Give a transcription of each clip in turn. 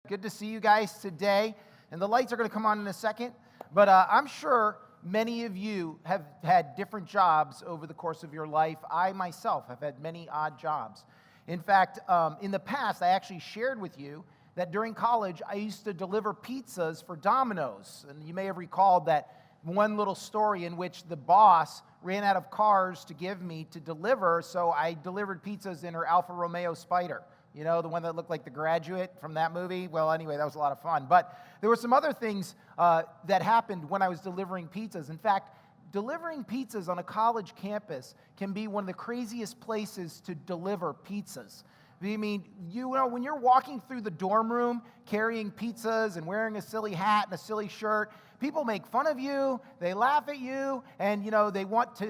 Good to see you guys today. And the lights are going to come on in a second. But I'm sure many of you have had different jobs over the course of your life. I myself have had many odd jobs. In fact, in the past, I actually shared with you that during college, I used to deliver pizzas for Domino's. And you may have recalled that one little story in which the boss ran out of cars to give me to deliver, so I delivered pizzas in her Alfa Romeo Spider. You know, the one that looked like The Graduate from that movie? Well, anyway, that was a lot of fun. But there were some other things that happened when I was delivering pizzas. In fact, delivering pizzas on a college campus can be one of the craziest places to deliver pizzas. I mean, you know, when you're walking through the dorm room carrying pizzas and wearing a silly hat and a silly shirt, people make fun of you, they laugh at you, and, you know, they want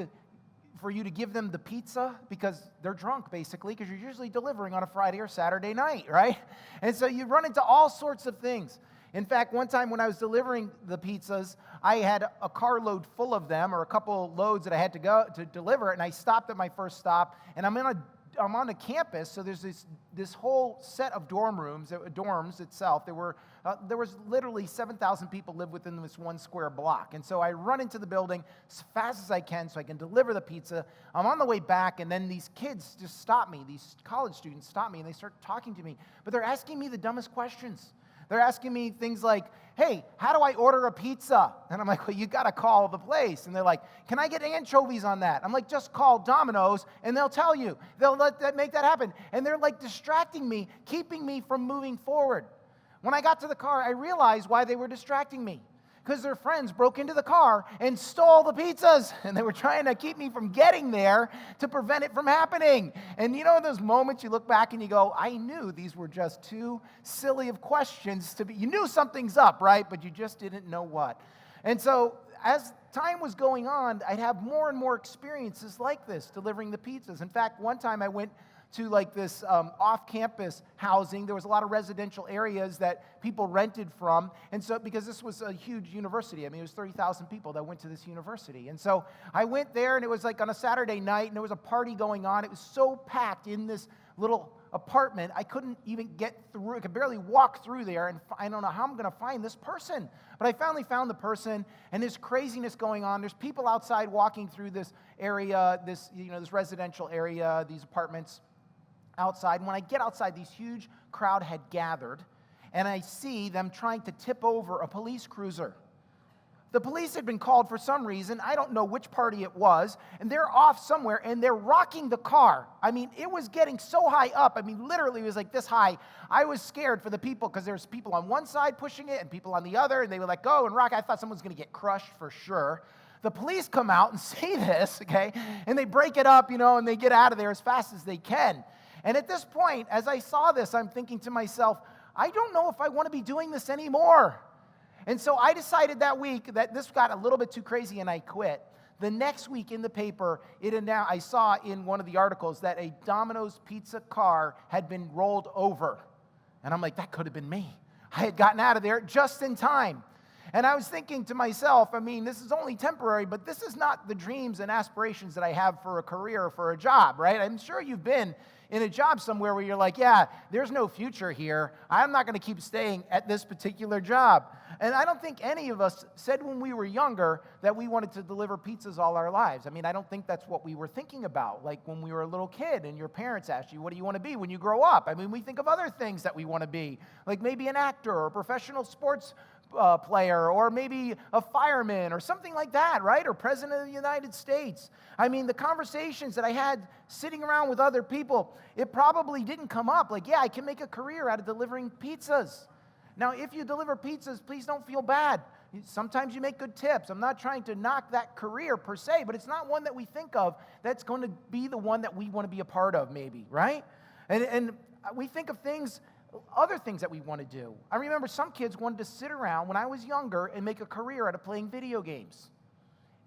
for you to give them the pizza because they're drunk, basically, because you're usually delivering on a Friday or Saturday night, right? And so you run into all sorts of things. In fact, one time when I was delivering the pizzas, I had a carload full of them, or a couple loads that I had to go to deliver, and I stopped at my first stop, and I'm on the campus, so there's this whole set of dorms itself. There was literally 7,000 people live within this one square block. And so I run into the building as fast as I can so I can deliver the pizza. I'm on the way back, and then these kids just stop me. These college students stop me, and they start talking to me. But they're asking me the dumbest questions. They're asking me things like, hey, how do I order a pizza? And I'm like, well, you got to call the place. And they're like, can I get anchovies on that? I'm like, just call Domino's, and they'll tell you. They'll make that happen. And they're like distracting me, keeping me from moving forward. When I got to the car, I realized why they were distracting me. Because their friends broke into the car and stole the pizzas. And they were trying to keep me from getting there to prevent it from happening. And you know, in those moments you look back and you go, I knew these were just too silly of questions to be. You knew something's up, right? But you just didn't know what. And so as time was going on, I'd have more and more experiences like this, delivering the pizzas. In fact, one time I went to like this off-campus housing. There was a lot of residential areas that people rented from. And so, because this was a huge university, I mean, it was 30,000 people that went to this university. And so I went there, and it was like on a Saturday night, and there was a party going on. It was so packed in this little apartment, I couldn't even get through. I could barely walk through there, and I don't know how I'm going to find this person. But I finally found the person, and there's craziness going on. There's people outside walking through this area, this residential area, these apartments outside. And when I get outside, this huge crowd had gathered, and I see them trying to tip over a police cruiser. The police had been called for some reason. I don't know which party it was, and they're off somewhere, and they're rocking the car. I mean, it was getting so high up. I mean, literally, it was like this high. I was scared for the people because there's people on one side pushing it and people on the other, and they would let go and rock. I thought someone was going to get crushed for sure. The police come out and see this, okay, and they break it up, and they get out of there as fast as they can. And at this point, as I saw this, I'm thinking to myself, I don't know if I want to be doing this anymore. And so I decided that week that this got a little bit too crazy, and I quit. The next week in the paper, I saw in one of the articles that a Domino's pizza car had been rolled over. And I'm like, that could have been me. I had gotten out of there just in time. And I was thinking to myself, I mean, this is only temporary, but this is not the dreams and aspirations that I have for a career or for a job, right? I'm sure you've been in a job somewhere where you're like, yeah, there's no future here. I'm not going to keep staying at this particular job. And I don't think any of us said when we were younger that we wanted to deliver pizzas all our lives. I mean, I don't think that's what we were thinking about. Like when we were a little kid and your parents asked you, what do you want to be when you grow up? I mean, we think of other things that we want to be, like maybe an actor or a professional sports player, or maybe a fireman or something like that, right? Or president of the United States. I mean, the conversations that I had sitting around with other people, it probably didn't come up like, yeah, I can make a career out of delivering pizzas. Now, if you deliver pizzas, please don't feel bad. Sometimes you make good tips. I'm not trying to knock that career per se, but it's not one that we think of that's going to be the one that we want to be a part of maybe, right? And we think of other things that we want to do. I remember some kids wanted to sit around when I was younger and make a career out of playing video games.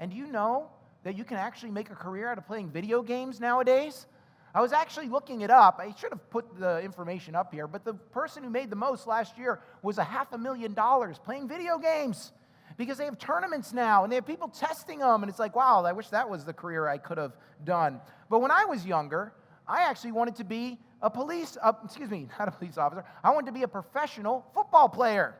And do you know that you can actually make a career out of playing video games nowadays? I was actually looking it up. I should have put the information up here, but the person who made the most last year was $500,000 playing video games because they have tournaments now and they have people testing them, and it's like, wow, I wish that was the career I could have done. But when I was younger, I actually wanted to be not a police officer. I wanted to be a professional football player.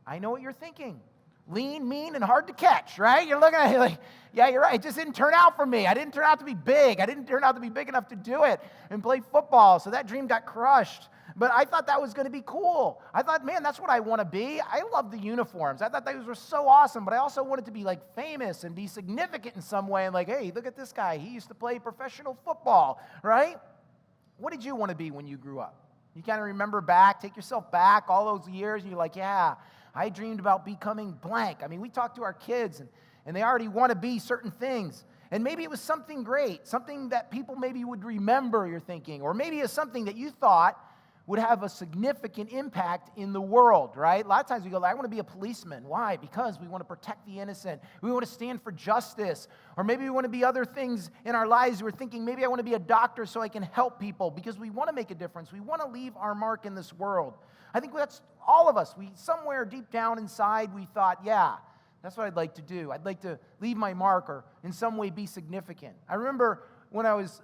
I know what you're thinking. Lean, mean, and hard to catch, right? You're looking at it like, yeah, you're right. It just didn't turn out for me. I didn't turn out to be big. I didn't turn out to be big enough to do it and play football, so that dream got crushed. But I thought that was going to be cool. I thought, man, that's what I want to be. I love the uniforms. I thought those were so awesome, but I also wanted to be like famous and be significant in some way. And like, hey, look at this guy. He used to play professional football, right? What did you want to be when you grew up? You kind of remember back, take yourself back all those years, and you're like, yeah, I dreamed about becoming blank. I mean, we talk to our kids, and they already want to be certain things. And maybe it was something great, something that people maybe would remember, you're thinking. Or maybe it's something that you thought would have a significant impact in the world, right? A lot of times we go, I want to be a policeman. Why? Because we want to protect the innocent. We want to stand for justice. Or maybe we want to be other things in our lives. We're thinking, maybe I want to be a doctor so I can help people because we want to make a difference. We want to leave our mark in this world. I think that's all of us. Somewhere deep down inside, we thought, yeah, that's what I'd like to do. I'd like to leave my mark or in some way be significant. I remember when I was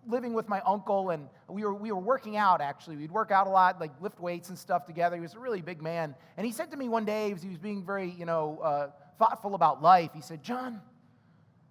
living with my uncle, and we were working out, actually. We'd work out a lot, like lift weights and stuff together. He was a really big man. And he said to me one day, as he was being very, thoughtful about life, he said, John,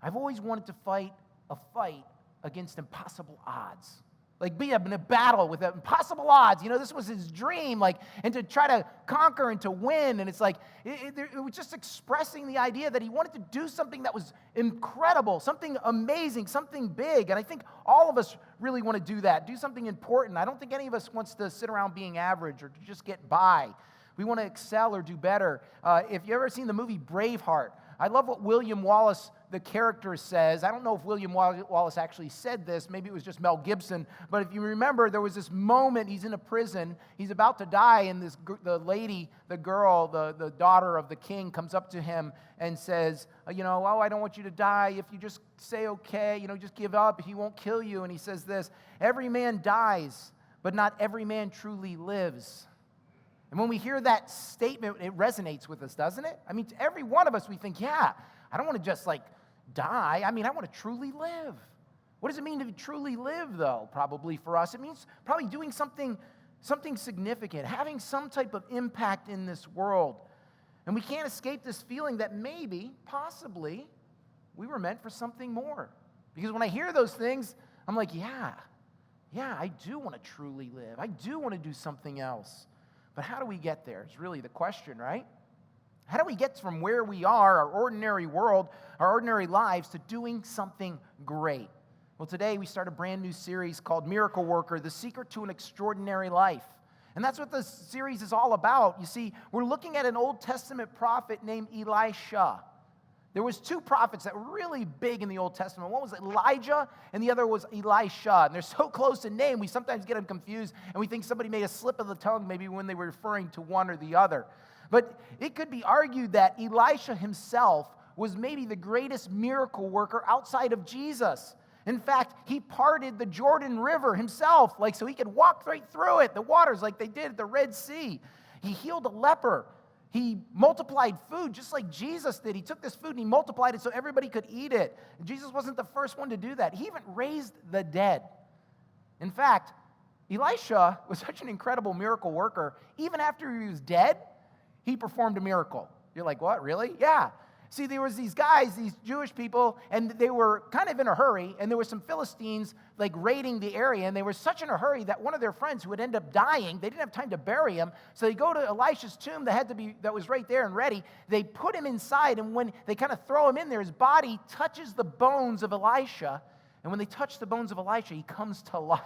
I've always wanted to fight a fight against impossible odds. Like be in a battle with impossible odds. This was his dream, and to try to conquer and to win. And it's like, it was just expressing the idea that he wanted to do something that was incredible, something amazing, something big. And I think all of us really want to do that, do something important. I don't think any of us wants to sit around being average or to just get by. We want to excel or do better. If you've ever seen the movie Braveheart, I love what William Wallace, the character, says. I don't know if William Wallace actually said this. Maybe it was just Mel Gibson. But if you remember, there was this moment, he's in a prison. He's about to die, and the lady, the girl, the daughter of the king comes up to him and says, I don't want you to die. If you just say okay, just give up. He won't kill you. And he says this, every man dies, but not every man truly lives. And when we hear that statement, it resonates with us, doesn't it? I mean, to every one of us, we think, yeah, I don't want to just die. I mean, I want to truly live. What does it mean to truly live, though, probably for us? It means probably doing something significant, having some type of impact in this world. And we can't escape this feeling that maybe, possibly, we were meant for something more. Because when I hear those things, I'm like, yeah, I do want to truly live. I do want to do something else. But how do we get there? It's really the question, right? How do we get from where we are, our ordinary world, our ordinary lives, to doing something great? Well, today we start a brand new series called Miracle Worker, The Secret to an Extraordinary Life. And that's what this series is all about. You see, we're looking at an Old Testament prophet named Elisha. There was two prophets that were really big in the Old Testament. One was Elijah, and the other was Elisha. And they're so close in name, we sometimes get them confused, and we think somebody made a slip of the tongue maybe when they were referring to one or the other. But it could be argued that Elisha himself was maybe the greatest miracle worker outside of Jesus. In fact, he parted the Jordan River himself, so he could walk right through it, the waters like they did at the Red Sea. He healed a leper. He multiplied food just like Jesus did. He took this food and he multiplied it so everybody could eat it. And Jesus wasn't the first one to do that. He even raised the dead. In fact, Elisha was such an incredible miracle worker. Even after he was dead, he performed a miracle. You're like, what, really? Yeah. See, there was these guys, these Jewish people, and they were kind of in a hurry, and there were some Philistines raiding the area, and they were such in a hurry that one of their friends who would end up dying, they didn't have time to bury him, so they go to Elisha's tomb that was right there and ready. They put him inside, and when they kind of throw him in there, his body touches the bones of Elisha, and when they touch the bones of Elisha, he comes to life.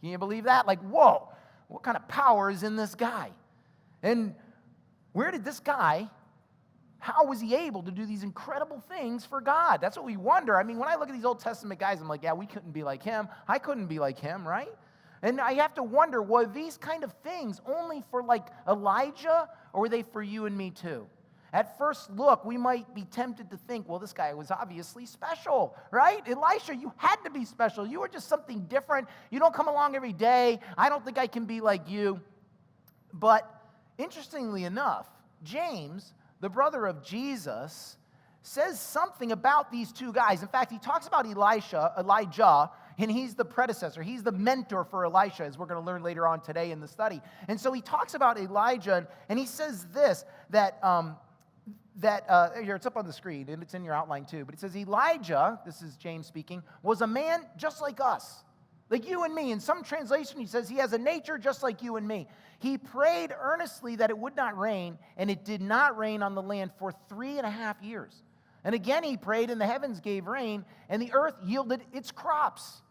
Can you believe that? Whoa, what kind of power is in this guy? And where did this guy... How was he able to do these incredible things for God? That's what we wonder. I mean, when I look at these Old Testament guys, I'm like, yeah, we couldn't be like him. I couldn't be like him, right? And I have to wonder, were these kind of things only for Elijah, or were they for you and me too? At first look, we might be tempted to think, well, this guy was obviously special, right? Elisha, you had to be special. You were just something different. You don't come along every day. I don't think I can be like you. But interestingly enough, James, the brother of Jesus, says something about these two guys. In fact, he talks about Elijah and he's the predecessor. He's the mentor for Elisha, as we're going to learn later on today in the study. And so he talks about Elijah, and he says this, that here, it's up on the screen, and it's in your outline too, but it says, Elijah, this is James speaking, was a man just like us, like you and me. In some translation, he says he has a nature just like you and me. He prayed earnestly that it would not rain, and it did not rain on the land for 3.5 years. And again he prayed, and the heavens gave rain, and the earth yielded its crops.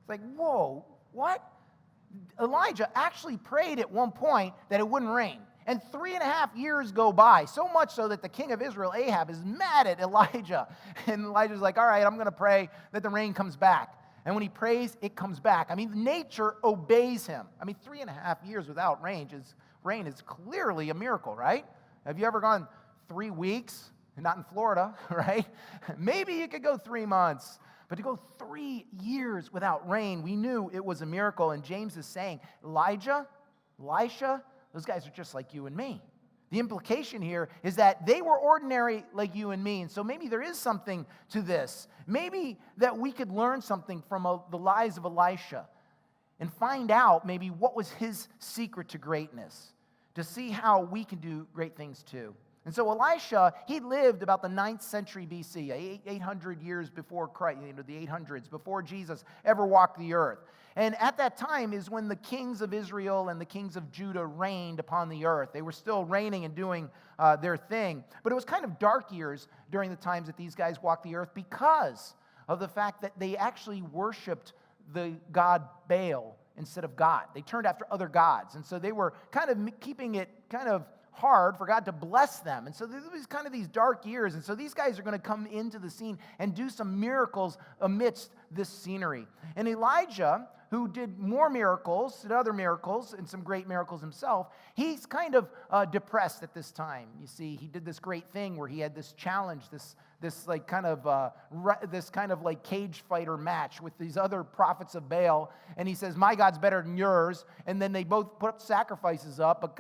It's like, whoa, what? Elijah actually prayed at one point that it wouldn't rain. And 3.5 years go by, so much so that the king of Israel, Ahab, is mad at Elijah. And Elijah's like, all right, I'm going to pray that the rain comes back. And when he prays, it comes back. I mean, nature obeys him. I mean, 3.5 years without rain is clearly a miracle, right? Have you ever gone 3 weeks? Not in Florida, right? Maybe you could go 3 months. But to go 3 years without rain, we knew it was a miracle. And James is saying, Elijah, Elisha, those guys are just like you and me. The implication here is that they were ordinary like you and me. And so maybe there is something to this. Maybe that we could learn something from the lives of Elisha and find out maybe what was his secret to greatness, to see how we can do great things too. And so Elisha, he lived about the 9th century BC, 800 years before Christ, the 800s, before Jesus ever walked the earth. And at that time is when the kings of Israel and the kings of Judah reigned upon the earth. They were still reigning and doing their thing. But it was kind of dark years during the times that these guys walked the earth because of the fact that they actually worshiped the god Baal instead of God. They turned after other gods. And so they were kind of keeping it kind of hard for God to bless them. And so there was kind of these dark years. And so these guys are going to come into the scene and do some miracles amidst this scenery. And Elijah, who did more miracles, did other miracles, and some great miracles himself, he's kind of depressed at this time. You see, he did this great thing where he had this challenge, this kind of like cage fighter match with these other prophets of Baal. And he says, my God's better than yours. And then they both put sacrifices up. But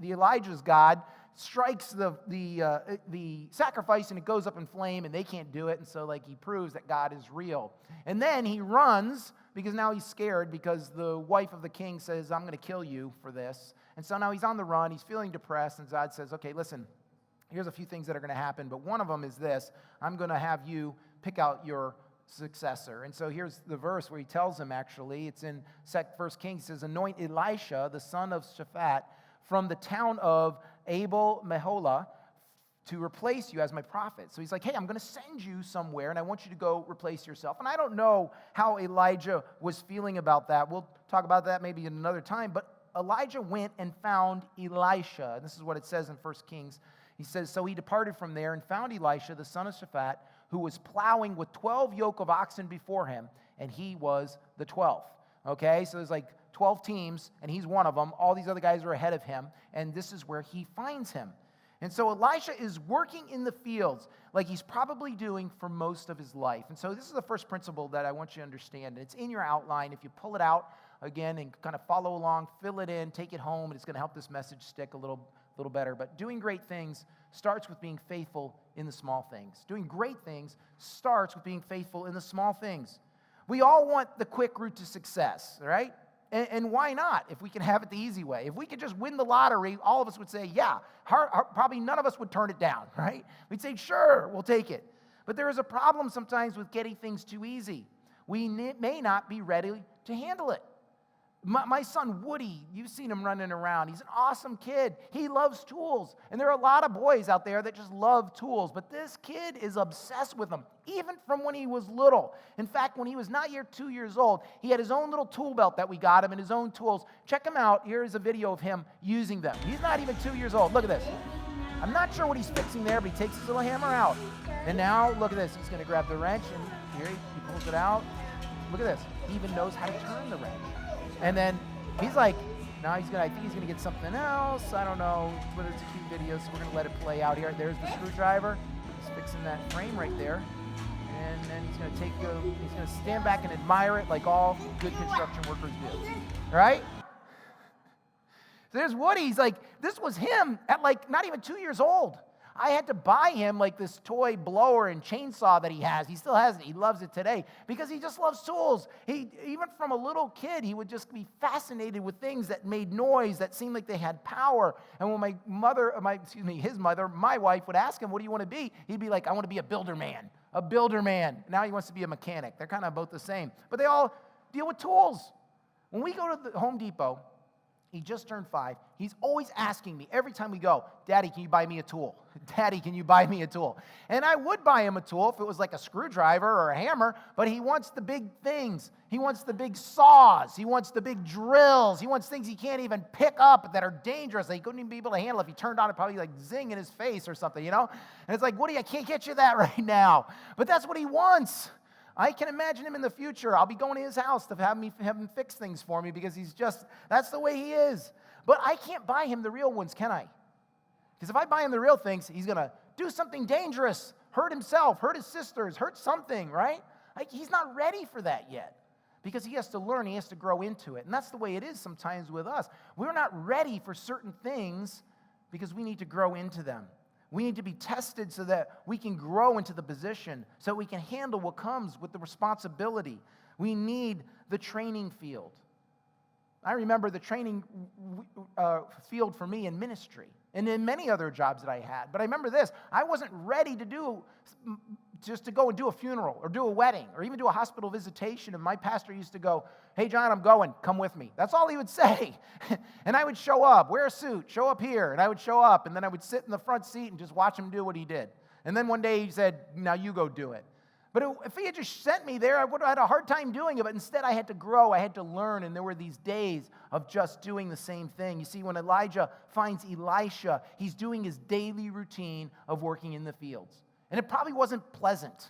Elijah's God strikes the sacrifice, and it goes up in flame, and they can't do it. And so he proves that God is real. And then he runs because now he's scared because the wife of the king says, I'm going to kill you for this. And so now he's on the run. He's feeling depressed. And God says, okay, listen, here's a few things that are going to happen. But one of them is this. I'm going to have you pick out your successor. And so here's the verse where he tells him, actually. It's in 1 Kings. He says, anoint Elisha, the son of Shaphat, from the town of Abel Meholah to replace you as my prophet. So he's like, hey, I'm going to send you somewhere, and I want you to go replace yourself. And I don't know how Elijah was feeling about that. We'll talk about that maybe in another time. But Elijah went and found Elisha. And this is what it says in 1 Kings. He says, so he departed from there and found Elisha, the son of Shaphat, who was plowing with 12 yoke of oxen before him, and he was the 12th. Okay, so there's 12 teams, and he's one of them. All these other guys are ahead of him, and this is where he finds him. And so Elisha is working in the fields like he's probably doing for most of his life. And so this is the first principle that I want you to understand. And it's in your outline. If you pull it out again and kind of follow along, fill it in, take it home, and it's going to help this message stick a little better. But doing great things starts with being faithful in the small things. Doing great things starts with being faithful in the small things. We all want the quick route to success, right? And why not if we can have it the easy way? If we could just win the lottery, all of us would say, yeah. Probably none of us would turn it down, right? We'd say, sure, we'll take it. But there is a problem sometimes with getting things too easy. We may not be ready to handle it. My son, Woody, you've seen him running around. He's an awesome kid. He loves tools. And there are a lot of boys out there that just love tools. But this kid is obsessed with them, even from when he was little. In fact, when he was not yet 2 years old, he had his own little tool belt that we got him and his own tools. Check him out. Here is a video of him using them. He's not even 2 years old. Look at this. I'm not sure what he's fixing there, but he takes his little hammer out. And now, look at this. He's going to grab the wrench, and here he pulls it out. Look at this. He even knows how to turn the wrench. And then he's like, now I think he's going to get something else. I don't know whether it's a cute video, so we're going to let it play out here. There's the screwdriver. He's fixing that frame right there. And then he's going to stand back and admire it like all good construction workers do. Right? So there's Woody. He's like, this was him at not even 2 years old. I had to buy him like this toy blower and chainsaw that he has. He still has it. He loves it today because he just loves tools. Even from a little kid, he would just be fascinated with things that made noise, that seemed like they had power. And when his mother, my wife, would ask him, what do you want to be? He'd be like, I want to be a builder man. A builder man. Now he wants to be a mechanic. They're kind of both the same. But they all deal with tools. When we go to the Home Depot, he just turned 5. He's always asking me, every time we go, Daddy, can you buy me a tool? Daddy, can you buy me a tool? And I would buy him a tool if it was like a screwdriver or a hammer, but he wants the big things. He wants the big saws. He wants the big drills. He wants things he can't even pick up that are dangerous, that he couldn't even be able to handle. If he turned on it, probably like zing in his face or something, you know? And it's like, Woody, I can't get you that right now. But that's what he wants. I can imagine him in the future. I'll be going to his house to have him fix things for me because that's the way he is. But I can't buy him the real ones, can I? Because if I buy him the real things, he's going to do something dangerous, hurt himself, hurt his sisters, hurt something, right? He's not ready for that yet because he has to learn, he has to grow into it. And that's the way it is sometimes with us. We're not ready for certain things because we need to grow into them. We need to be tested so that we can grow into the position, so we can handle what comes with the responsibility. We need the training field. I remember the training field for me in ministry and in many other jobs that I had. But I remember this. I wasn't ready to go and do a funeral or do a wedding or even do a hospital visitation. And my pastor used to go, hey, John, I'm going. Come with me. That's all he would say. And I would show up, wear a suit, show up here. And I would show up, and then I would sit in the front seat and just watch him do what he did. And then one day he said, now you go do it. But if he had just sent me there, I would have had a hard time doing it. But instead, I had to grow. I had to learn. And there were these days of just doing the same thing. You see, when Elijah finds Elisha, he's doing his daily routine of working in the fields. And it probably wasn't pleasant.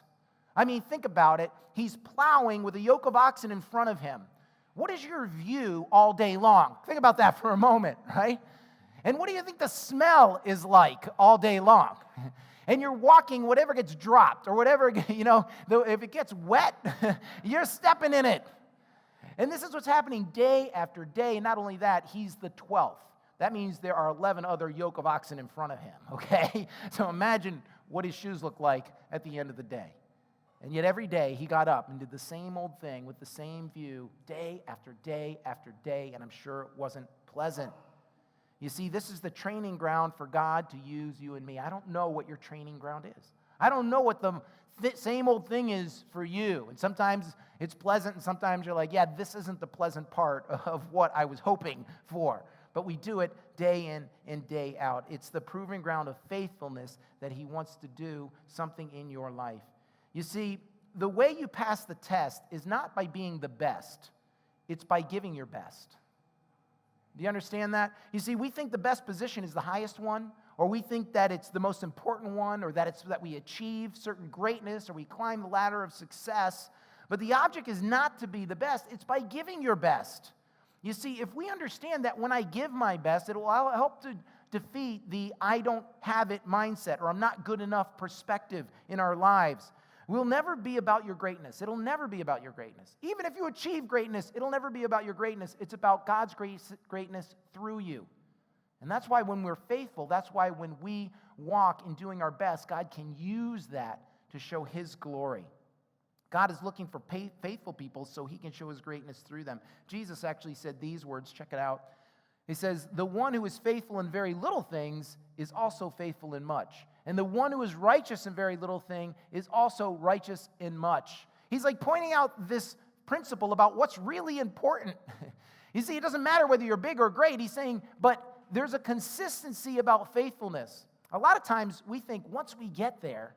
I mean, think about it. He's plowing with a yoke of oxen in front of him. What is your view all day long? Think about that for a moment, right? And what do you think the smell is like all day long? And you're walking, whatever gets dropped or whatever, if it gets wet, you're stepping in it. And this is what's happening day after day. And not only that, he's the 12th. That means there are 11 other yoke of oxen in front of him, okay? So imagine what his shoes look like at the end of the day. And yet every day he got up and did the same old thing with the same view day after day after day, and I'm sure it wasn't pleasant. You see, this is the training ground for God to use you and me. I don't know what your training ground is. I don't know what the same old thing is for you. And sometimes it's pleasant, and sometimes you're like, yeah, this isn't the pleasant part of what I was hoping for. But we do it day in and day out. It's the proving ground of faithfulness that he wants to do something in your life. You see, the way you pass the test is not by being the best. It's by giving your best. Do you understand that? You see, we think the best position is the highest one, or we think that it's the most important one, or that it's that we achieve certain greatness, or we climb the ladder of success. But the object is not to be the best. It's by giving your best. You see, if we understand that when I give my best, it will help to defeat the I don't have it mindset, or I'm not good enough perspective in our lives. We'll never be about your greatness. It'll never be about your greatness. Even if you achieve greatness, it'll never be about your greatness. It's about God's greatness through you. And that's why when we're faithful, that's why when we walk in doing our best, God can use that to show his glory. God is looking for faithful people so he can show his greatness through them. Jesus actually said these words. Check it out. He says, the one who is faithful in very little things is also faithful in much. And the one who is righteous in very little thing is also righteous in much. He's like pointing out this principle about what's really important. You see, it doesn't matter whether you're big or great. He's saying, but there's a consistency about faithfulness. A lot of times we think once we get there,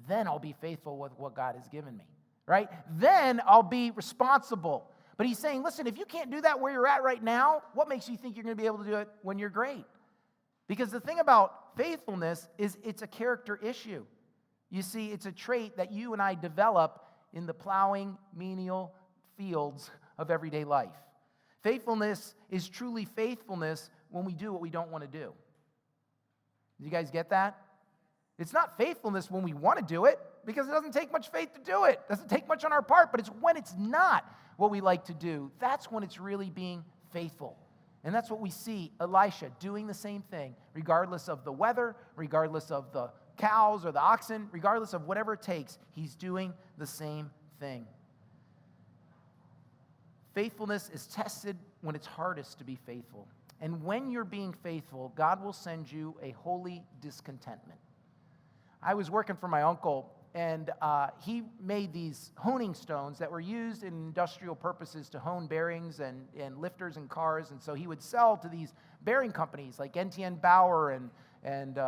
then I'll be faithful with what God has given me, right? Then I'll be responsible. But he's saying, listen, if you can't do that where you're at right now, what makes you think you're going to be able to do it when you're great? Because the thing about faithfulness is it's a character issue. You see, it's a trait that you and I develop in the plowing, menial fields of everyday life. Faithfulness is truly faithfulness when we do what we don't want to do. Do you guys get that? It's not faithfulness when we want to do it, because it doesn't take much faith to do it. It doesn't take much on our part, but it's when it's not what we like to do. That's when it's really being faithful. And that's what we see Elisha doing the same thing, regardless of the weather, regardless of the cows or the oxen, regardless of whatever it takes, he's doing the same thing. Faithfulness is tested when it's hardest to be faithful. And when you're being faithful, God will send you a holy discontentment. I was working for my uncle, and he made these honing stones that were used in industrial purposes to hone bearings and lifters and cars. And so he would sell to these bearing companies like NTN Bauer and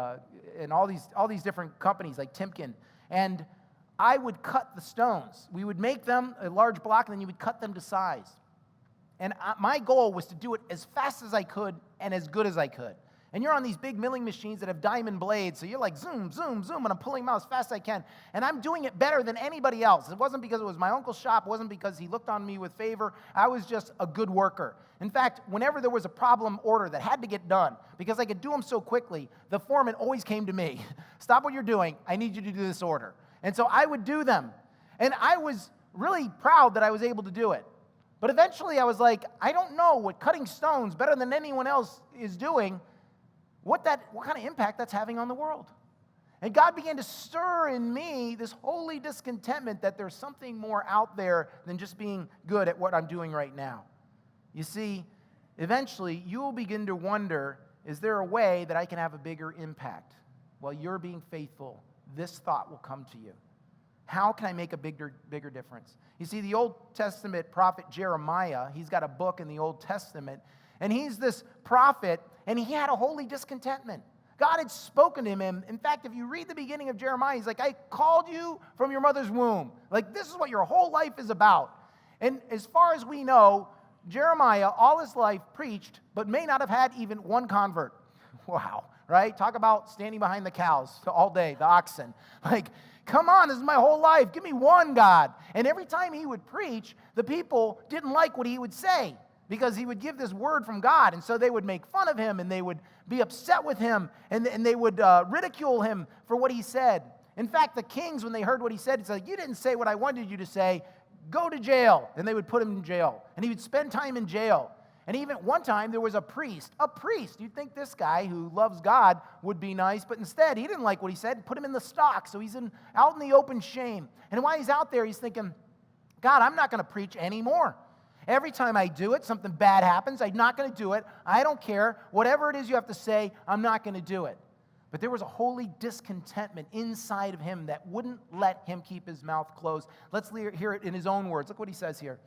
all these different companies like Timken. And I would cut the stones. We would make them a large block, and then you would cut them to size. And my goal was to do it as fast as I could and as good as I could. And you're on these big milling machines that have diamond blades, so you're like zoom, zoom, zoom, and I'm pulling them out as fast as I can. And I'm doing it better than anybody else. It wasn't because it was my uncle's shop. It wasn't because he looked on me with favor. I was just a good worker. In fact, whenever there was a problem order that had to get done, because I could do them so quickly, the foreman always came to me. Stop what you're doing. I need you to do this order. And so I would do them. And I was really proud that I was able to do it. But eventually I was like, I don't know what cutting stones better than anyone else is doing, what kind of impact that's having on the world. And God began to stir in me this holy discontentment that there's something more out there than just being good at what I'm doing right now. You see, eventually you will begin to wonder, is there a way that I can have a bigger impact? While you're being faithful, this thought will come to you. How can I make a bigger difference? You see, the Old Testament prophet Jeremiah, he's got a book in the Old Testament, and he's this prophet, and he had a holy discontentment. God had spoken to him. In fact, if you read the beginning of Jeremiah, he's like, I called you from your mother's womb. Like, this is what your whole life is about. And as far as we know, Jeremiah, all his life, preached, but may not have had even one convert. Wow, right? Talk about standing behind the cows all day, the oxen. Like, come on, this is my whole life. Give me one, God. And every time he would preach, the people didn't like what he would say because he would give this word from God. And so they would make fun of him, and they would be upset with him, and they would ridicule him for what he said. In fact, the kings, when they heard what he said, it's like, you didn't say what I wanted you to say. Go to jail. And they would put him in jail. And he would spend time in jail. And even one time, there was a priest. You'd think this guy who loves God would be nice, but instead, he didn't like what he said, put him in the stocks, so he's out in the open shame. And while he's out there, he's thinking, God, I'm not going to preach anymore. Every time I do it, something bad happens. I'm not going to do it. I don't care. Whatever it is you have to say, I'm not going to do it. But there was a holy discontentment inside of him that wouldn't let him keep his mouth closed. Let's hear it in his own words. Look what he says here.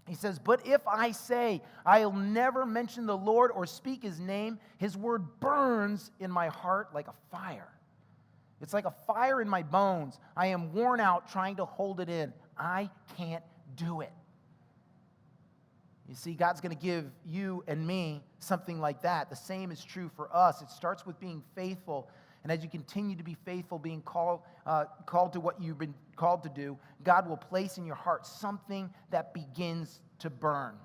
He says, but if I say I'll never mention the Lord or speak his name, his word burns in my heart like a fire. It's like a fire in my bones. I am worn out trying to hold it in. I can't do it. You see, God's going to give you and me something like that. The same is true for us. It starts with being faithful. And as you continue to be faithful, being called to what you've been called to do, God will place in your heart something that begins to burn.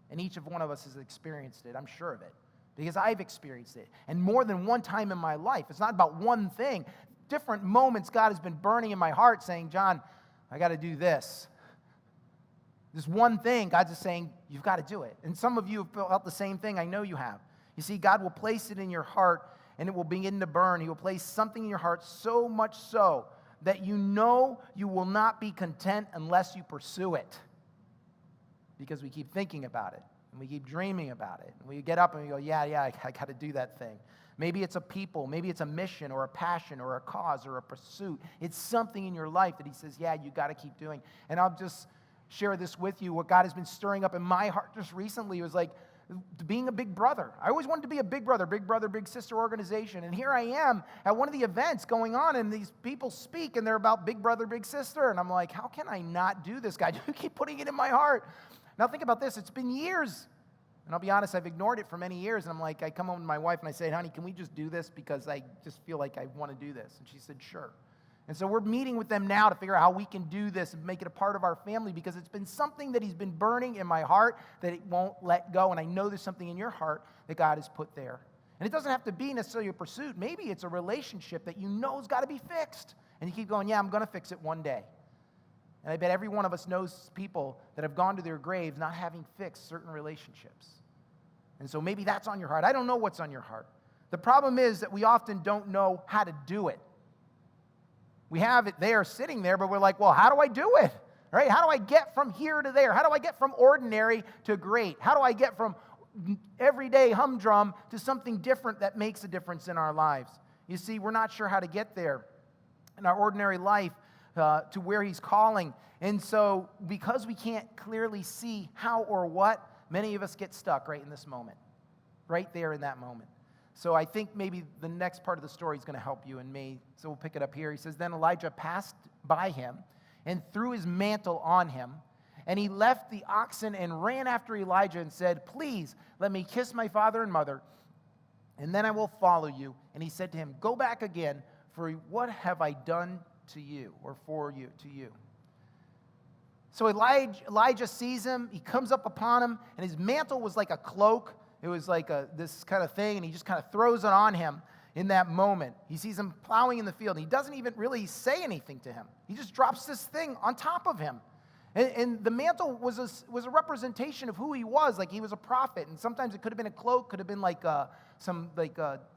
And each of one of us has experienced it. I'm sure of it. Because I've experienced it. And more than one time in my life. It's not about one thing. Different moments God has been burning in my heart saying, John, I got to do this. This one thing, God's just saying, you've got to do it. And some of you have felt the same thing. I know you have. You see, God will place it in your heart, and it will begin to burn. He will place something in your heart so much so that you know you will not be content unless you pursue it. Because we keep thinking about it, and we keep dreaming about it. And we get up and we go, yeah, I got to do that thing. Maybe it's a people, maybe it's a mission or a passion or a cause or a pursuit. It's something in your life that he says, yeah, you got to keep doing. And I'll just share this with you. What God has been stirring up in my heart just recently was like being a big brother. I always wanted to be a big brother, big sister organization. And here I am at one of the events going on, and these people speak, and they're about big brother, big sister. And I'm like, how can I not do this, God? You keep putting it in my heart. Now think about this. It's been years. And I'll be honest, I've ignored it for many years. And I'm like, I come home to my wife and I say, honey, can we just do this? Because I just feel like I want to do this. And she said, sure. And so we're meeting with them now to figure out how we can do this and make it a part of our family, because it's been something that he's been burning in my heart that it won't let go. And I know there's something in your heart that God has put there. And it doesn't have to be necessarily a pursuit. Maybe it's a relationship that you know has got to be fixed. And you keep going, yeah, I'm going to fix it one day. And I bet every one of us knows people that have gone to their graves not having fixed certain relationships. And so maybe that's on your heart. I don't know what's on your heart. The problem is that we often don't know how to do it. We have it there, sitting there, but we're like, well, how do I do it? Right? How do I get from here to there? How do I get from ordinary to great? How do I get from everyday humdrum to something different that makes a difference in our lives? You see, we're not sure how to get there in our ordinary life to where he's calling. And so because we can't clearly see how or what, many of us get stuck right in this moment, right there in that moment. So I think maybe the next part of the story is going to help you and me. So we'll pick it up here. He says, then Elijah passed by him and threw his mantle on him. And he left the oxen and ran after Elijah and said, please let me kiss my father and mother, and then I will follow you. And he said to him, go back again, for what have I done to you, or for you, to you? So Elijah sees him, he comes up upon him, and his mantle was like a cloak. It was like this kind of thing, and he just kind of throws it on him in that moment. He sees him plowing in the field, and he doesn't even really say anything to him. He just drops this thing on top of him. And the mantle was a representation of who he was, like he was a prophet. And sometimes it could have been a cloak, could have been like some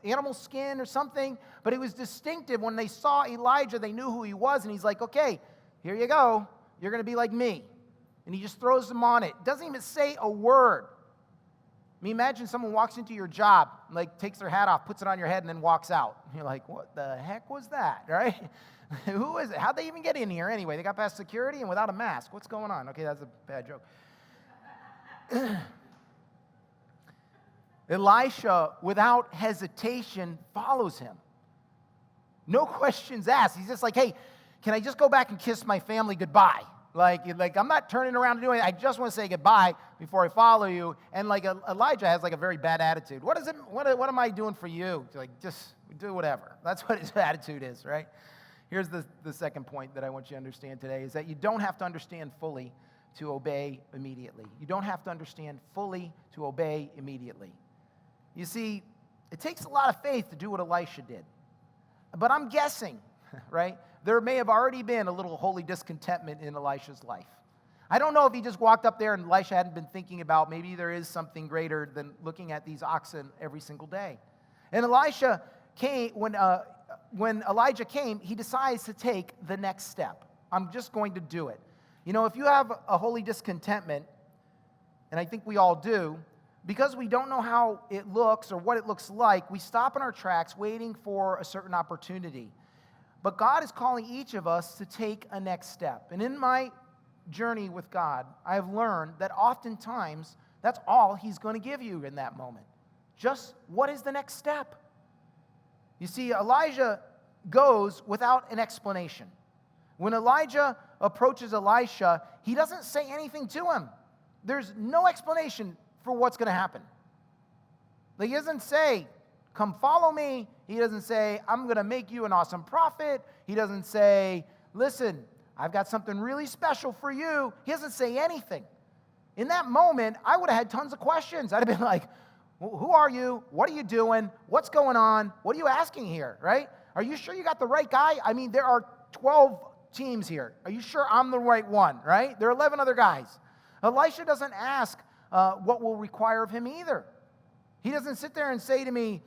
animal skin or something. But it was distinctive. When they saw Elijah, they knew who he was, and he's like, okay, here you go. You're going to be like me. And he just throws them on it. Doesn't even say a word. I mean, imagine someone walks into your job, like takes their hat off, puts it on your head, and then walks out. You're like, what the heck was that, right? Who is it? How'd they even get in here anyway? They got past security and without a mask. What's going on? Okay, that's a bad joke. Elisha, without hesitation, follows him. No questions asked. He's just like, hey, can I just go back and kiss my family goodbye? Like I'm not turning around to do anything. I just want to say goodbye before I follow you. And like Elijah has like a very bad attitude. What am I doing for you? Like, just do whatever. That's what his attitude is, right? Here's the second point that I want you to understand today, is that you don't have to understand fully to obey immediately. You don't have to understand fully to obey immediately. You see, it takes a lot of faith to do what Elisha did. But I'm guessing, right, there may have already been a little holy discontentment in Elisha's life. I don't know if he just walked up there and Elisha hadn't been thinking about maybe there is something greater than looking at these oxen every single day. And Elisha came, when Elijah came, he decides to take the next step. I'm just going to do it. You know, if you have a holy discontentment, and I think we all do, because we don't know how it looks or what it looks like, we stop in our tracks waiting for a certain opportunity. But God is calling each of us to take a next step. And in my journey with God, I have learned that oftentimes that's all he's going to give you in that moment. Just what is the next step? You see, Elijah goes without an explanation. When Elijah approaches Elisha, he doesn't say anything to him. There's no explanation for what's going to happen. Like, he doesn't say, come follow me. He doesn't say, I'm going to make you an awesome prophet. He doesn't say, listen, I've got something really special for you. He doesn't say anything. In that moment, I would have had tons of questions. I'd have been like, who are you? What are you doing? What's going on? What are you asking here, right? Are you sure you got the right guy? I mean, there are 12 teams here. Are you sure I'm the right one, right? There are 11 other guys. Elisha doesn't ask what will require of him either. He doesn't sit there and say to me,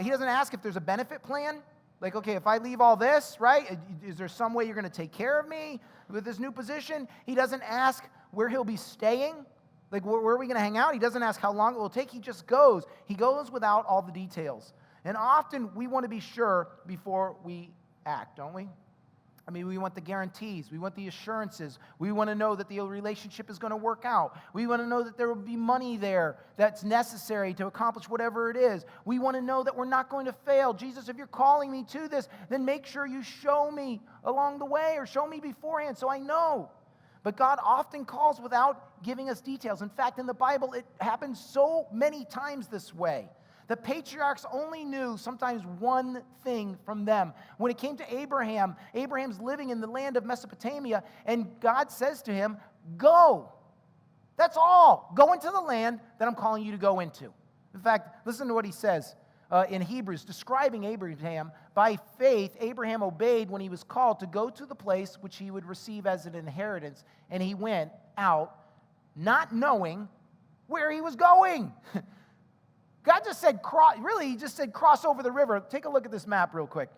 he doesn't ask if there's a benefit plan. Like, okay, if I leave all this, right, is there some way you're going to take care of me with this new position? He doesn't ask where he'll be staying. Like, where are we going to hang out? He doesn't ask how long it will take. He just goes. He goes without all the details. And often we want to be sure before we act, don't we? I mean, we want the guarantees. We want the assurances. We want to know that the relationship is going to work out. We want to know that there will be money there that's necessary to accomplish whatever it is. We want to know that we're not going to fail. Jesus, if you're calling me to this, then make sure you show me along the way or show me beforehand so I know. But God often calls without giving us details. In fact, in the Bible, it happens so many times this way. The patriarchs only knew sometimes one thing from them. When it came to Abraham, Abraham's living in the land of Mesopotamia, and God says to him, go. That's all. Go into the land that I'm calling you to go into. In fact, listen to what he says in Hebrews, describing Abraham. By faith, Abraham obeyed when he was called to go to the place which he would receive as an inheritance, and he went out not knowing where he was going. God just said, he just said cross over the river. Take a look at this map real quick.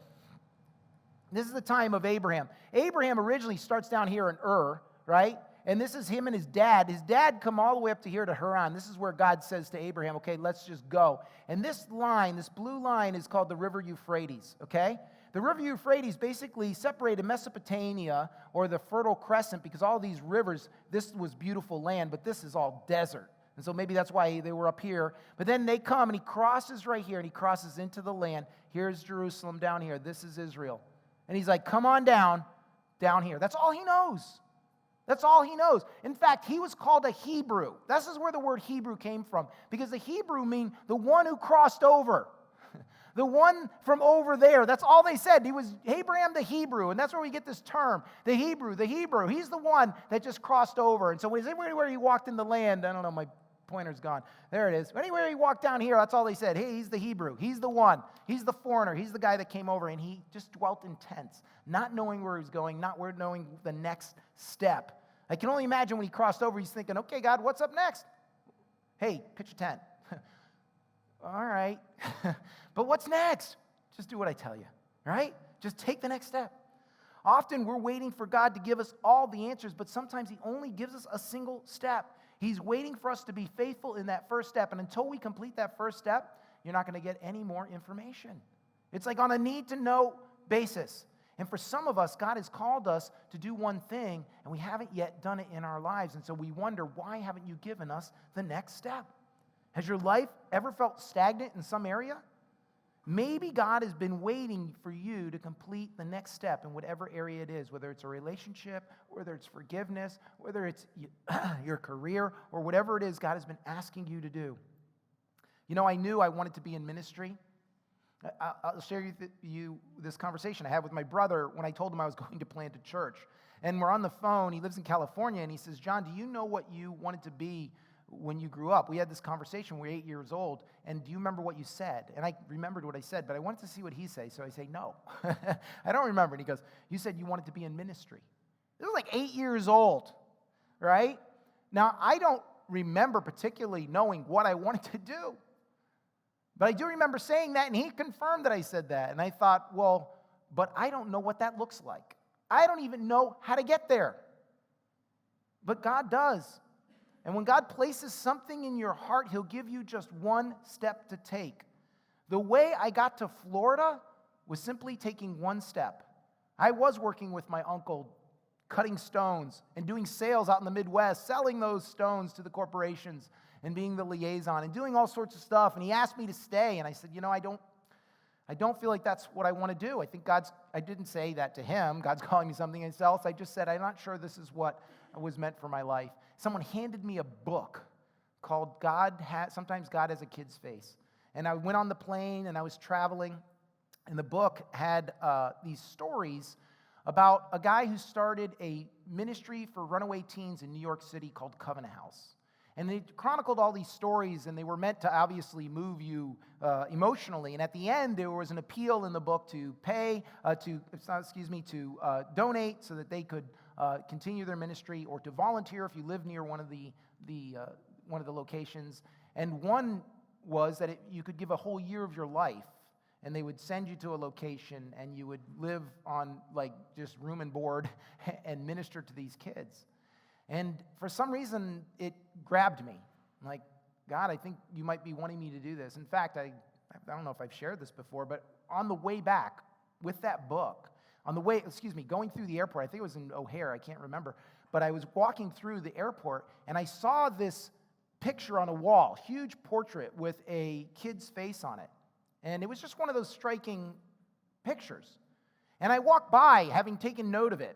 This is the time of Abraham. Abraham originally starts down here in Ur, right? And this is him and his dad. His dad come all the way up to here to Haran. This is where God says to Abraham, okay, let's just go. And this line, this blue line, is called the River Euphrates, okay? The River Euphrates basically separated Mesopotamia, or the Fertile Crescent, because all these rivers, this was beautiful land, but this is all desert. And so maybe that's why they were up here. But then they come, and he crosses right here, and he crosses into the land. Here's Jerusalem down here. This is Israel. And he's like, come on down here. That's all he knows. That's all he knows. In fact, he was called a Hebrew. This is where the word Hebrew came from, because the Hebrew mean the one who crossed over. The one from over there. That's all they said. He was Abraham the Hebrew, and that's where we get this term, the Hebrew. He's the one that just crossed over. And so anywhere he walked in the land, I don't know, my pointer's gone. There it is. Anywhere he walked down here, that's all they said. Hey, he's the Hebrew. He's the one. He's the foreigner. He's the guy that came over, and he just dwelt in tents, not knowing where he was going, not knowing the next step. I can only imagine when he crossed over, he's thinking, okay, God, what's up next? Hey, pitch a tent. All right. But what's next? Just do what I tell you, right? Just take the next step. Often we're waiting for God to give us all the answers, but sometimes he only gives us a single step. He's waiting for us to be faithful in that first step. And until we complete that first step, you're not going to get any more information. It's like on a need-to-know basis. And for some of us, God has called us to do one thing, and we haven't yet done it in our lives. And so we wonder, why haven't you given us the next step? Has your life ever felt stagnant in some area? Maybe God has been waiting for you to complete the next step in whatever area it is, whether it's a relationship, whether it's forgiveness, whether it's your career, or whatever it is God has been asking you to do. You know, I knew I wanted to be in ministry. I'll share you this conversation I had with my brother when I told him I was going to plant a church. And we're on the phone. He lives in California, and he says, John, do you know what you wanted to be when you grew up? We had this conversation. We were 8 years old. And do you remember what you said? And I remembered what I said, but I wanted to see what he said. So I say, no, I don't remember. And he goes, you said you wanted to be in ministry. This was like 8 years old, right? Now, I don't remember particularly knowing what I wanted to do. But I do remember saying that, and he confirmed that I said that. And I thought, well, but I don't know what that looks like. I don't even know how to get there. But God does. And when God places something in your heart, he'll give you just one step to take. The way I got to Florida was simply taking one step. I was working with my uncle, cutting stones and doing sales out in the Midwest, selling those stones to the corporations and being the liaison and doing all sorts of stuff. And he asked me to stay, and I said, you know, I don't feel like that's what I want to do. I think I didn't say that to him. God's calling me something else. I just said, I'm not sure this is what was meant for my life. Someone handed me a book called Sometimes God Has a Kid's Face. And I went on the plane, and I was traveling, and the book had these stories about a guy who started a ministry for runaway teens in New York City called Covenant House. And they chronicled all these stories, and they were meant to obviously move you emotionally. And at the end, there was an appeal in the book to donate so that they could continue their ministry, or to volunteer if you live near one of the locations. And one was that you could give a whole year of your life, and they would send you to a location, and you would live on like just room and board and minister to these kids. And for some reason, it grabbed me. I'm like, God, I think you might be wanting me to do this. In fact, I don't know if I've shared this before, but on the way back with that book, going through the airport, I think it was in O'Hare, I can't remember, but I was walking through the airport, and I saw this picture on a wall, huge portrait with a kid's face on it. And it was just one of those striking pictures. And I walked by, having taken note of it.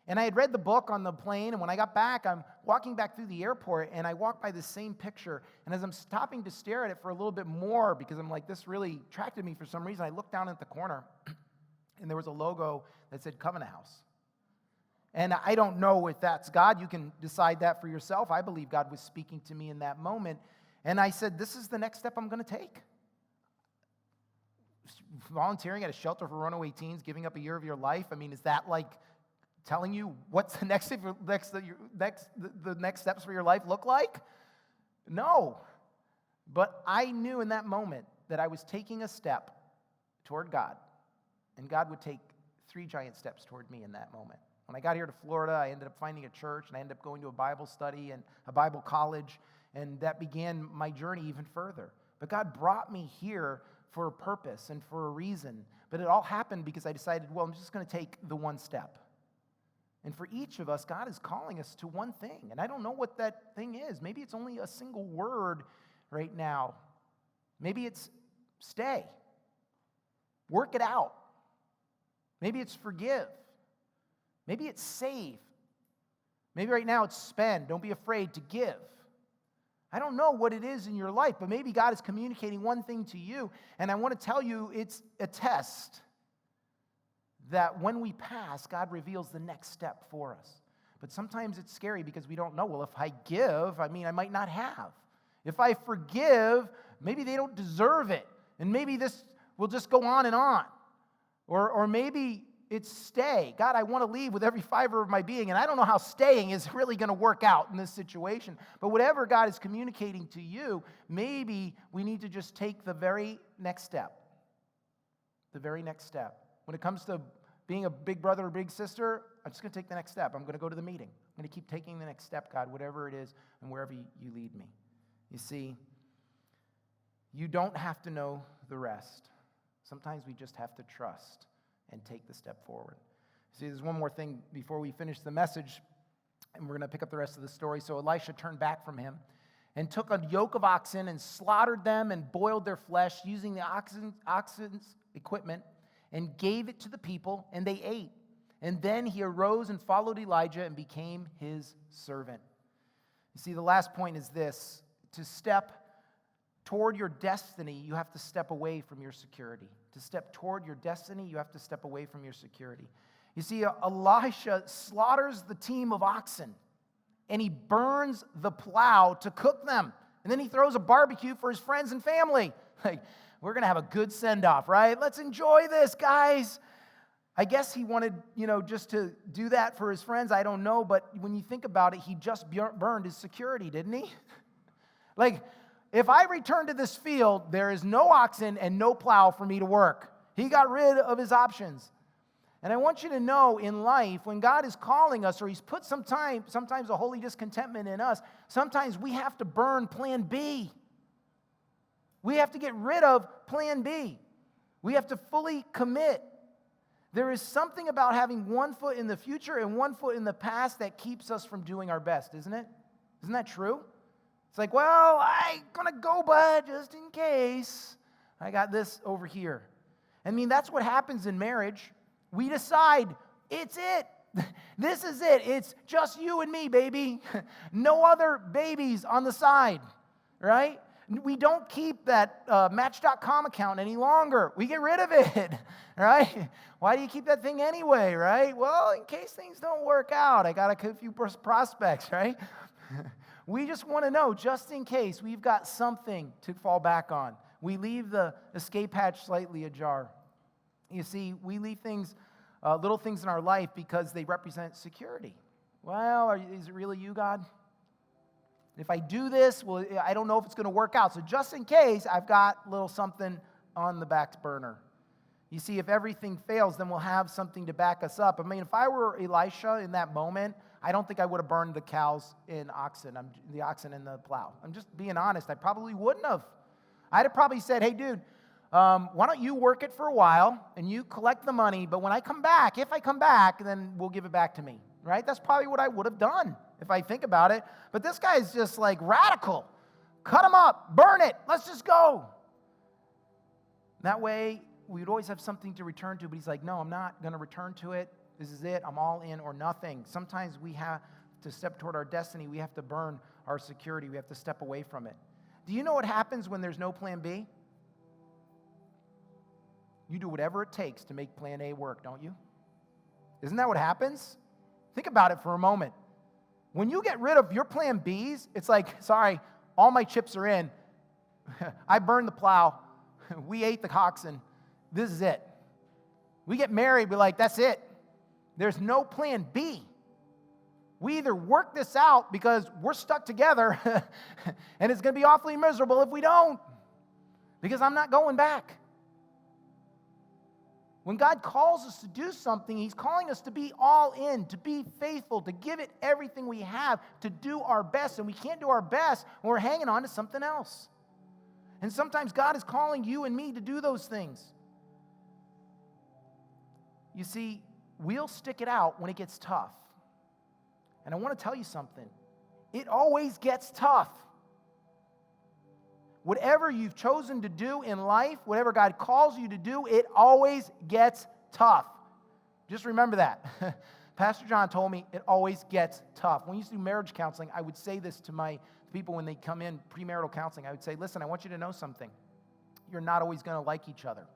And I had read the book on the plane, and when I got back, I'm walking back through the airport, and I walked by the same picture. And as I'm stopping to stare at it for a little bit more, because I'm like, this really attracted me for some reason, I looked down at the corner, and there was a logo that said Covenant House. And I don't know if that's God. You can decide that for yourself. I believe God was speaking to me in that moment. And I said, this is the next step I'm going to take. Volunteering at a shelter for runaway teens, giving up a year of your life. I mean, is that like telling you what's the next steps for your life look like? No. But I knew in that moment that I was taking a step toward God, and God would take 3 giant steps toward me in that moment. When I got here to Florida, I ended up finding a church, and I ended up going to a Bible study and a Bible college, and that began my journey even further. But God brought me here for a purpose and for a reason. But it all happened because I decided, well, I'm just going to take the one step. And for each of us, God is calling us to one thing. And I don't know what that thing is. Maybe it's only a single word right now. Maybe it's stay. Work it out. Maybe it's forgive. Maybe it's save. Maybe right now it's spend. Don't be afraid to give. I don't know what it is in your life, but maybe God is communicating one thing to you, and I want to tell you it's a test that when we pass, God reveals the next step for us. But sometimes it's scary because we don't know, well, if I give, I might not have. If I forgive, maybe they don't deserve it, and maybe this will just go on and on. Or maybe it's stay. God, I want to leave with every fiber of my being, and I don't know how staying is really going to work out in this situation. But whatever God is communicating to you, maybe we need to just take the very next step. The very next step. When it comes to being a big brother or big sister, I'm just going to take the next step. I'm going to go to the meeting. I'm going to keep taking the next step, God, whatever it is and wherever you lead me. You see, you don't have to know the rest. Sometimes we just have to trust and take the step forward. See, there's one more thing before we finish the message, and we're going to pick up the rest of the story. So Elisha turned back from him and took a yoke of oxen and slaughtered them and boiled their flesh using the oxen's equipment and gave it to the people, and they ate. And then he arose and followed Elijah and became his servant. You see, the last point is this. To step toward your destiny, you have to step away from your security. To step toward your destiny, you have to step away from your security. You see, Elisha slaughters the team of oxen, and he burns the plow to cook them. And then he throws a barbecue for his friends and family. Like, we're going to have a good send-off, right? Let's enjoy this, guys. I guess he wanted, just to do that for his friends. I don't know, but when you think about it, he just burned his security, didn't he? Like, if I return to this field, there is no oxen and no plow for me to work. He got rid of his options. And I want you to know in life, when God is calling us, or he's put sometimes a holy discontentment in us, sometimes we have to burn plan B. We have to get rid of plan B. We have to fully commit. There is something about having one foot in the future and one foot in the past that keeps us from doing our best, isn't it? Isn't that true? It's like, well, I'm going to go, but just in case, I got this over here. That's what happens in marriage. We decide, it's it. This is it. It's just you and me, baby. No other babies on the side, right? We don't keep that Match.com account any longer. We get rid of it, right? Why do you keep that thing anyway, right? Well, in case things don't work out, I got a few prospects, right? We just want to know, just in case, we've got something to fall back on. We leave the escape hatch slightly ajar. You see, we leave things, little things in our life because they represent security. Well, is it really you, God? If I do this, well, I don't know if it's going to work out. So just in case, I've got a little something on the back burner. You see, if everything fails, then we'll have something to back us up. If I were Elisha in that moment, I don't think I would have burned the cows and the oxen and the plow. I'm just being honest. I probably wouldn't have. I'd have probably said, hey, dude, why don't you work it for a while and you collect the money, but when I come back, if I come back, then we'll give it back to me, right? That's probably what I would have done if I think about it. But this guy's just like radical. Cut him up, burn it, let's just go. That way, we'd always have something to return to, but he's like, no, I'm not going to return to it. This is it. I'm all in or nothing. Sometimes we have to step toward our destiny. We have to burn our security. We have to step away from it. Do you know what happens when there's no plan B? You do whatever it takes to make plan A work, don't you? Isn't that what happens? Think about it for a moment. When you get rid of your plan Bs, it's like, sorry, all my chips are in. I burned the plow. We ate the oxen. This is it. We get married, we're like, that's it. There's no plan B. We either work this out because we're stuck together and it's going to be awfully miserable if we don't, because I'm not going back. When God calls us to do something, He's calling us to be all in, to be faithful, to give it everything we have, to do our best. And we can't do our best when we're hanging on to something else. And sometimes God is calling you and me to do those things. You see, we'll stick it out when it gets tough. And I want to tell you something. It always gets tough. Whatever you've chosen to do in life, whatever God calls you to do, it always gets tough. Just remember that. Pastor John told me it always gets tough. When we used to do marriage counseling, I would say this to my people when they come in, premarital counseling. I would say, listen, I want you to know something. You're not always going to like each other.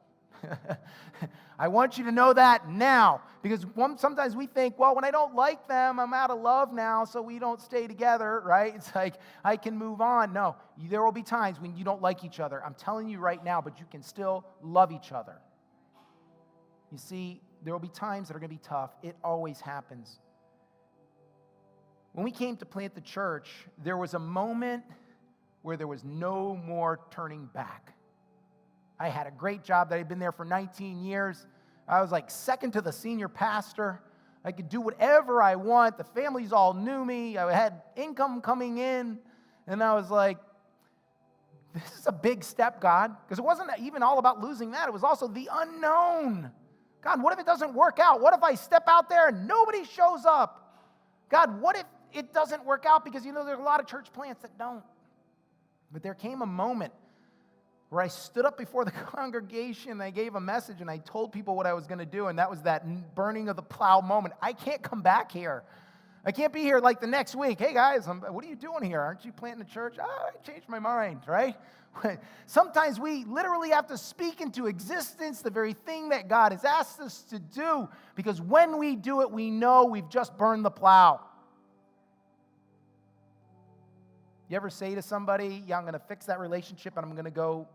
I want you to know that now, because sometimes we think, well, when I don't like them, I'm out of love now, so we don't stay together, right? It's like, I can move on. No, there will be times when you don't like each other. I'm telling you right now, but you can still love each other. You see, there will be times that are going to be tough. It always happens. When we came to plant the church, there was a moment where there was no more turning back. I had a great job that I'd been there for 19 years. I was like second to the senior pastor. I could do whatever I want. The families all knew me. I had income coming in. And I was like, this is a big step, God. Because it wasn't even all about losing that. It was also the unknown. God, what if it doesn't work out? What if I step out there and nobody shows up? God, what if it doesn't work out? Because, there's a lot of church plants that don't. But there came a moment where I stood up before the congregation and I gave a message and I told people what I was going to do, and that was that burning of the plow moment. I can't come back here. I can't be here like the next week. Hey, guys, what are you doing here? Aren't you planting a church? Oh, I changed my mind, right? Sometimes we literally have to speak into existence the very thing that God has asked us to do, because when we do it, we know we've just burned the plow. You ever say to somebody, yeah, I'm going to fix that relationship and I'm going to go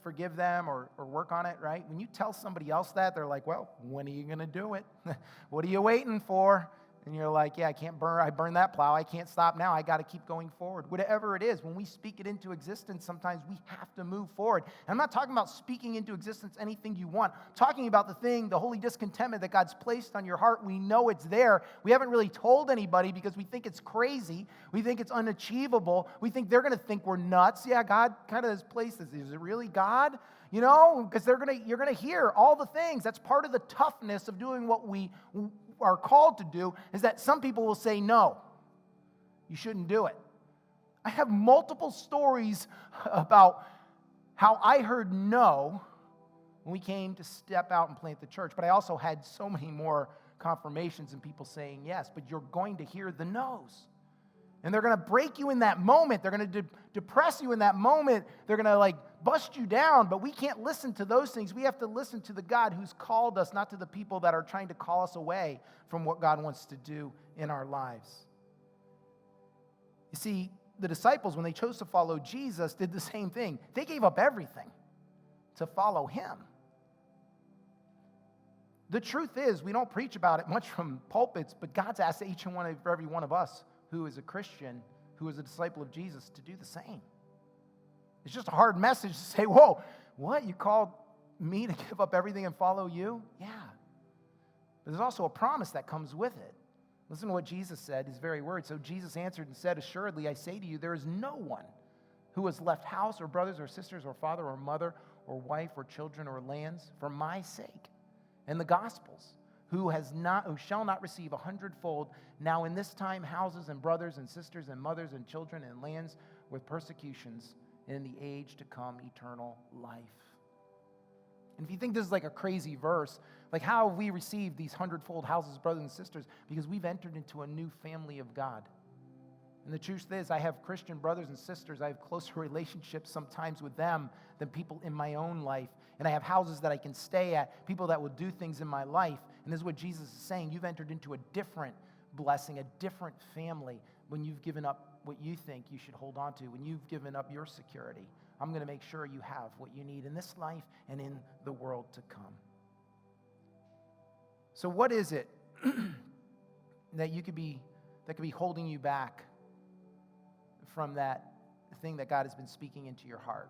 forgive them or work on it, right? When you tell somebody else that, they're like, well, when are you going to do it? What are you waiting for? And you're like, yeah, I burned that plow. I can't stop now. I got to keep going forward. Whatever it is, when we speak it into existence, sometimes we have to move forward. And I'm not talking about speaking into existence anything you want. I'm talking about the holy discontentment that God's placed on your heart. We know it's there. We haven't really told anybody because we think it's crazy. We think it's unachievable. We think they're going to think we're nuts. Yeah, God kind of has placed this. Is it really God? Because you're going to hear all the things. That's part of the toughness of doing what we are called to do, is that some people will say, no, you shouldn't do it. I have multiple stories about how I heard no when we came to step out and plant the church, but I also had so many more confirmations and people saying yes, but you're going to hear the no's. And they're going to break you in that moment. They're going to depress you in that moment. They're going to bust you down. But we can't listen to those things. We have to listen to the God who's called us, not to the people that are trying to call us away from what God wants to do in our lives. You see, the disciples, when they chose to follow Jesus, did the same thing. They gave up everything to follow Him. The truth is, we don't preach about it much from pulpits, but God's asked each and every one of us who is a Christian, who is a disciple of Jesus, to do the same. It's just a hard message to say, whoa, what? You called me to give up everything and follow you? Yeah. But there's also a promise that comes with it. Listen to what Jesus said, His very words. So Jesus answered and said, assuredly, I say to you, there is no one who has left house or brothers or sisters or father or mother or wife or children or lands for my sake and the gospel's, who shall not receive 100-fold now in this time houses and brothers and sisters and mothers and children and lands with persecutions, and in the age to come eternal life. And if you think this is like a crazy verse, how have we received these 100-fold houses, brothers and sisters? Because we've entered into a new family of God. And the truth is, I have Christian brothers and sisters. I have closer relationships sometimes with them than people in my own life. And I have houses that I can stay at, people that will do things in my life. And this is what Jesus is saying. You've entered into a different blessing, a different family when you've given up what you think you should hold on to, when you've given up your security. I'm going to make sure you have what you need in this life and in the world to come. So what is it that you could be that could be holding you back from that thing that God has been speaking into your heart?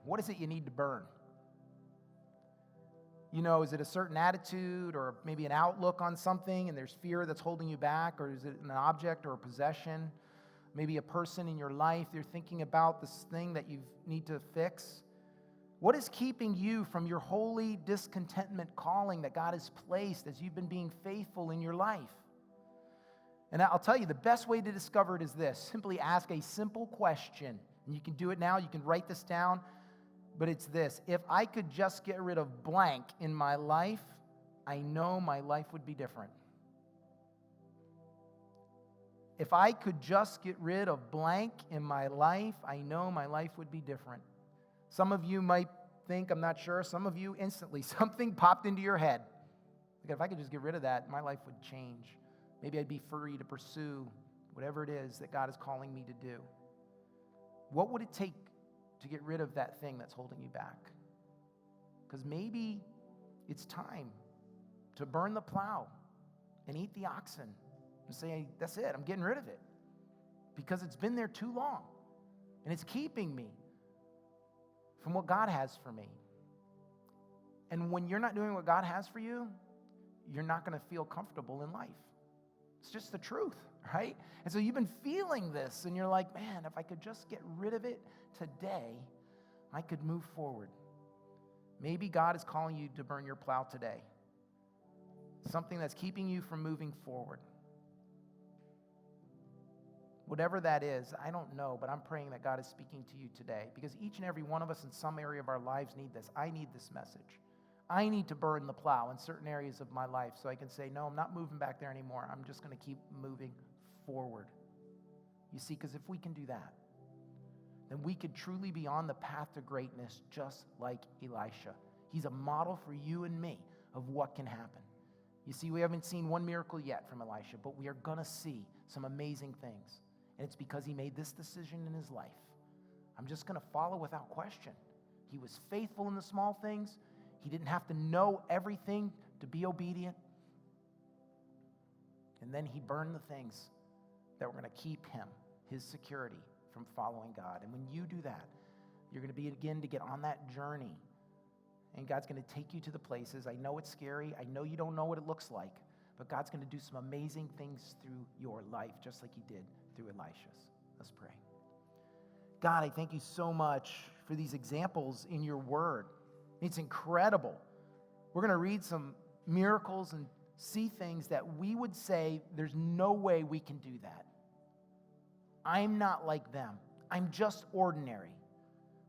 What is it you need to burn? You know, is it a certain attitude or maybe an outlook on something and there's fear that's holding you back? Or is it an object or a possession? Maybe a person in your life, you're thinking about this thing that you need to fix. What is keeping you from your holy discontentment calling that God has placed as you've been being faithful in your life? And I'll tell you, the best way to discover it is this. Simply ask a simple question. And you can do it now. You can write this down. But it's this. If I could just get rid of blank in my life, I know my life would be different. If I could just get rid of blank in my life, I know my life would be different. Some of you might think, I'm not sure, some of you instantly, something popped into your head. Like, if I could just get rid of that, my life would change. Maybe I'd be free to pursue whatever it is that God is calling me to do. What would it take to get rid of that thing that's holding you back? Because maybe it's time to burn the plow and eat the oxen and say, that's it, I'm getting rid of it. Because it's been there too long. And it's keeping me from what God has for me. And when you're not doing what God has for you, you're not going to feel comfortable in life. It's just the truth, right? And so you've been feeling this, and you're like, man, if I could just get rid of it today, I could move forward. Maybe God is calling you to burn your plow today. Something that's keeping you from moving forward. Whatever that is, I don't know, but I'm praying that God is speaking to you today, because each and every one of us in some area of our lives need this. I need this message. I need to burn the plow in certain areas of my life so I can say, no, I'm not moving back there anymore. I'm just going to keep moving forward. You see, because if we can do that, then we could truly be on the path to greatness just like Elisha. He's a model for you and me of what can happen. You see, we haven't seen one miracle yet from Elisha, but we are going to see some amazing things. And it's because he made this decision in his life. I'm just going to follow without question. He was faithful in the small things. He didn't have to know everything to be obedient. And then he burned the things that were going to keep him, his security, from following God. And when you do that, you're going to begin to get on that journey. And God's going to take you to the places. I know it's scary. I know you don't know what it looks like. But God's going to do some amazing things through your life, just like he did through Elisha's. Let's pray. God, I thank you so much for these examples in your word. It's incredible. We're going to read some miracles and see things that we would say there's no way we can do that. I'm not like them. I'm just ordinary.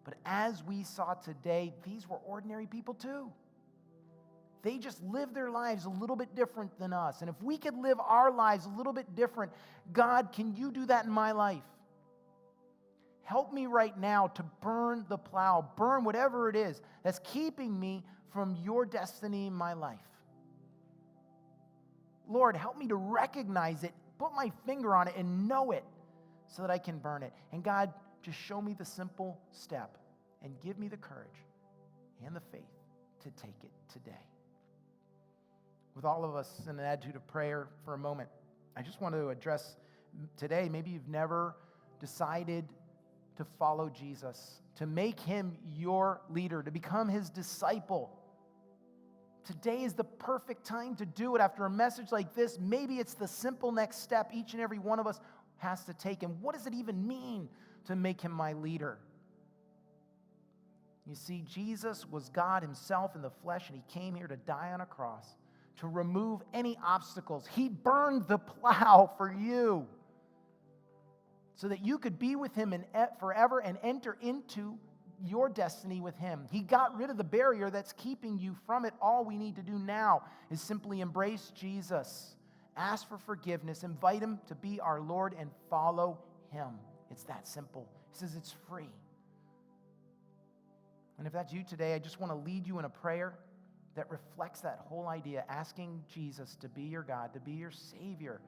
But as we saw today, these were ordinary people too. They just live their lives a little bit different than us. And if we could live our lives a little bit different, God, can you do that in my life? Help me right now to burn the plow, burn whatever it is that's keeping me from your destiny in my life. Lord, help me to recognize it, put my finger on it, and know it so that I can burn it. And God, just show me the simple step and give me the courage and the faith to take it today. With all of us in an attitude of prayer for a moment, I just want to address today, maybe you've never decided to follow Jesus, to make him your leader, to become his disciple. Today is the perfect time to do it. After a message like this, maybe it's the simple next step each and every one of us has to take. And what does it even mean to make him my leader? You see, Jesus was God himself in the flesh, and he came here to die on a cross to remove any obstacles. He burned the plow for you so that you could be with him forever and enter into your destiny with him. He got rid of the barrier that's keeping you from it. All we need to do now is simply embrace Jesus, ask for forgiveness, invite him to be our Lord, and follow him. It's that simple. He says it's free. And if that's you today, I just want to lead you in a prayer that reflects that whole idea, asking Jesus to be your God, to be your Savior,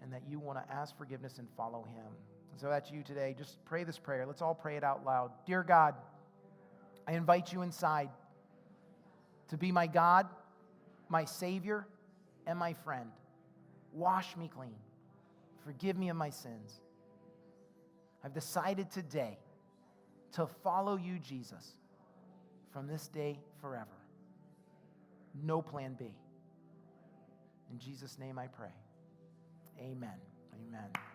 and that you want to ask forgiveness and follow him. And so that's you today. Just pray this prayer. Let's all pray it out loud. Dear God, I invite you inside to be my God, my Savior, and my friend. Wash me clean. Forgive me of my sins. I've decided today to follow you, Jesus, from this day forever. No plan B. In Jesus' name I pray. Amen. Amen.